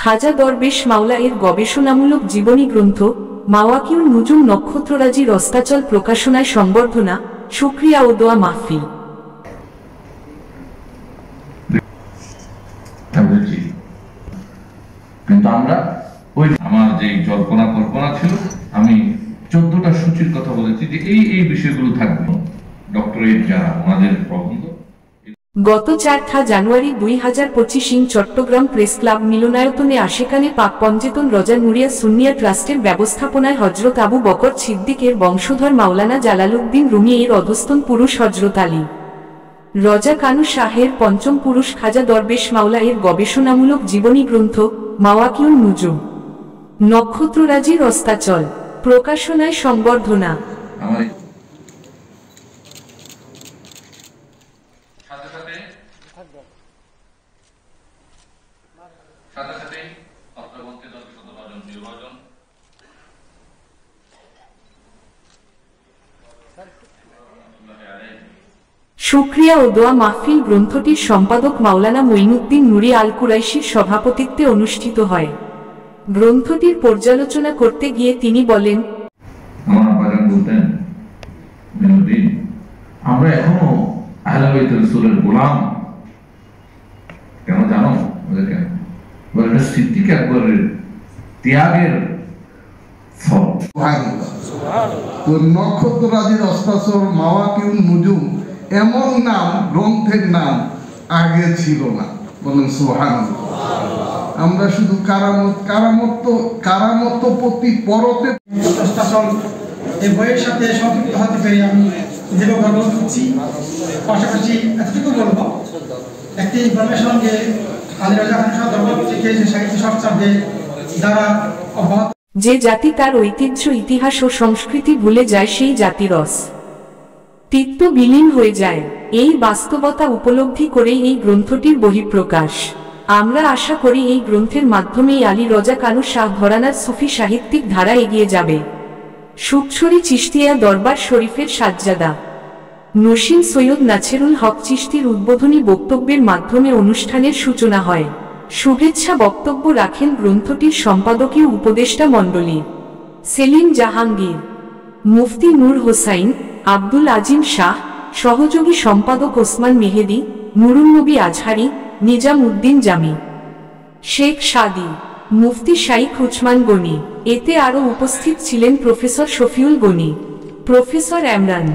খাজা দরবেশ মাওলা এর গবেষণামূলক জীবনী গ্রন্থ মাওয়াকিউন নুজুম নক্ষত্ররাজির অস্তাচল প্রকাশনায় সংবর্ধনা, শুকরিয়া ও দোয়া মাহফিল। কিন্তু আমরা ওই আমার যে জল্পনা কল্পনা ছিল, আমি 14টা সূচির কথা বলেছি যে এই বিষয়গুলো থাকবে। ডক্টরেট যারা ওনাদের প্রবন্ধ। গত 4 জানুয়ারি 2025 চট্টগ্রাম প্রেস ক্লাব মিলনায়তনে আশেকানে পাক পঞ্জেতন রজা নুরিয়া সুন্নিয়া ট্রাস্টের ব্যবস্থাপনায় হযরত আবু বকর সিদ্দিকের বংশধর মাওলানা জালালউদ্দিন রুমি এর অধস্তন পুরুষ হযরত আলী রজা কানু শাহের পঞ্চম পুরুষ খাজা দরবেশ মাওলা এর গবেষণামূলক জীবনী গ্রন্থ মাওয়াকিউন নুজুম নক্ষত্ররাজির অস্তাচল প্রকাশনায় সংবর্ধনা। শুকরিয়া ও দোয়া মাহফিল গ্রন্থটির সম্পাদক মাওলানা মঈনুদ্দিন নুরি আল কুরাইশির সভাপতিত্বে অনুষ্ঠিত হয়। গ্রন্থটির পর্যালোচনা করতে গিয়ে তিনি বলেন, আমরা এখনো আহলে বাইত রাসূলের গোলাম। কেন জানো? বলে সিদ্দিক আকবরের ত্যাগের ফল। তো নক্ষত্ররাজির অস্তাচল মাওয়াকিউন নুজুম এমন নাম, গ্রন্থের নাম আগে ছিল না। বলেন সুবহানাল্লাহ। আমরা শুধু কারামত প্রতি পরতে এই বইয়ের সাথে সম্পৃক্ত হতে পেরে আমি দৃঢ় গর্ব করছি। পাশাপাশি এতটুকু বলবো, একটি গ্রন্থের সঙ্গে আলী রাজা খান শাহ দরবার থেকে যে সাহিত্য চর্চাকে দ্বারা অব্যাহত। যে জাতি তার ঐতিহ্য, ইতিহাস ও সংস্কৃতি ভুলে যায়, সেই জাতির অস্তিত্ব বিলীন হয়ে যায়। এই বাস্তবতা উপলব্ধি করেই এই গ্রন্থটির বহিঃপ্রকাশ। আমরা আশা করি এই গ্রন্থের মাধ্যমেই আলী রজা কানু শাহ ঘরানার সুফি সাহিত্যিক ধারা এগিয়ে যাবে। সুকছড়ি চিশতিয়া দরবার শরীফের সাজ্জাদা নসীন সৈয়দ নাছেরুল হক চিশতির উদ্বোধনী বক্তব্যের মাধ্যমে অনুষ্ঠানের সূচনা হয়। শুভেচ্ছা বক্তব্য রাখেন গ্রন্থটির সম্পাদকীয় উপদেষ্টা মণ্ডলী সেলিম জাহাঙ্গীর, মুফতি নূর হোসাইন, আব্দুল আজিম শাহ, সহযোগী সম্পাদক ওসমান মেহেদি, নুরুন্নবী আজহারি, নিজাম উদ্দিন জামি, শেখ সাদি, মুফতি শাইখ উসমান গনি। এতে আরও উপস্থিত ছিলেন প্রফেসর শফিউল গনি, প্রফেসর এমরান,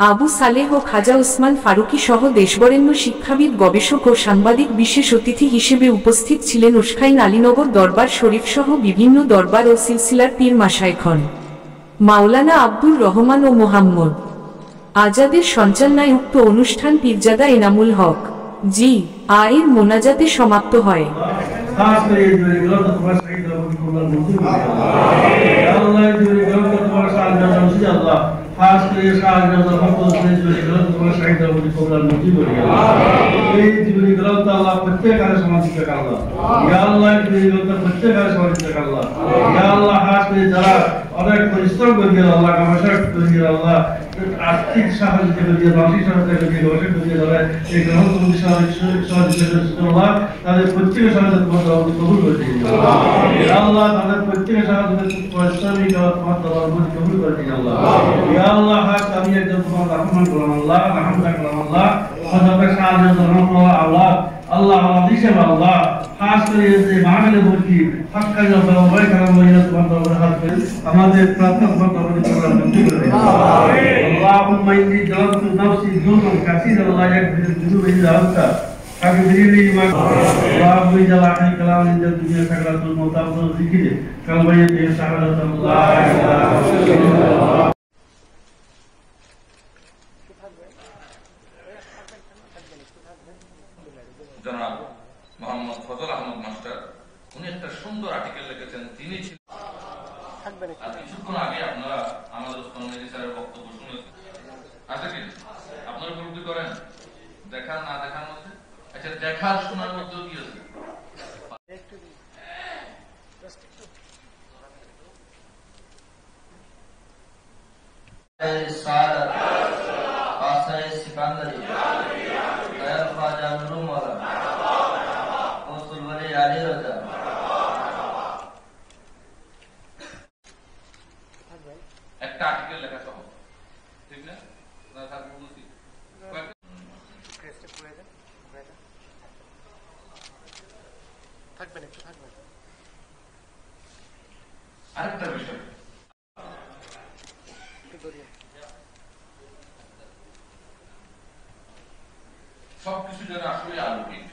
আবু সালেহ ও খাজা ওসমান ফারুকি সহ দেশবরেণ্য শিক্ষাবিদ, গবেষক ও সাংবাদিক। বিশেষ অতিথি হিসেবে উপস্থিত ছিলেন উস্কাইন আলীনগর দরবার শরীফ সহ বিভিন্ন দরবার ও সিলসিলার পীর মাশায়েখন, মাওলানা আব্দুর রহমান ও মোহাম্মদ আজাদের সঞ্চালনায় উক্ত অনুষ্ঠান পীরজাদা এনামুল হক জি আয়ের মোনাজাতে সমাপ্ত হয়। खास করে সাহায্য যখন জীবনী গ্রন্থ তোমার সাহিত্য বলি কবুল নজিব এই জীবনী গ্রন্থ আল্লাহ প্রত্যেকের সমাধিত আল্লাহ ইয়া আল্লাহ জীবনী গ্রন্থ প্রত্যেকের সমাধিত আল্লাহ ইয়া আল্লাহ খাস করে যারা অনেক পরিশ্রম করে আল্লাহ কামাশাট করে আল্লাহ আর্থিক সাহায্য করে মানসিক সাহায্য করে গবেষণা করে যারা এই গ্রন্থ সমাধিত আল্লাহ তাদের প্রত্যেকের সাহায্য তোমার কবুল করে দিন ইয়া আল্লাহ তাদের প্রত্যেকের সাহায্য পরিশ্রমী তোমার দরবার কবুল করে দিন আল্লাহ ইয়া আল্লাহ হাক আমি একজন তোমার রহমান গোলাম আল্লাহ রহমান গোলাম আল্লাহ খোদাকে সাহায্য করুন আল্লাহ আল্লাহ আমাদের সেবা আল্লাহ খাস করে যে মাহফিলে বলছি হক্কানি আল্লাহ ওয়াই কালাম ওয়াইনা তোমার দরবারে হাত করে আমাদের প্রার্থনা তোমার দরবারে কবুল করে দিন আমিন اللهم اني ظلمت نفسي ظلما كثيرا لا يغفر الذنوب الا انت فاغفر لي ما اللهم اجعل اخر كلام عند الدنيا سكرات الموت افضل ذكر كلمه شهاده لا اله الا الله জনাব মোহাম্মদ ফজল আহমদ মাস্টার উনি একটা সুন্দর আর্টিকেল লিখেছেন। তিনি আর কিছুক্ষণ আগে আপনারা আমাদের ওসমান মেহেদী স্যারের বক্তব্য শুনেছেন। আচ্ছা কি আপনারা উপলব্ধি করেন দেখার না দেখার মধ্যে? আচ্ছা দেখার শোনার মধ্যেও কি আছে? আলী রাজা আরেকটা বিষয়, সবকিছু যেন আসলে আলৌকিক।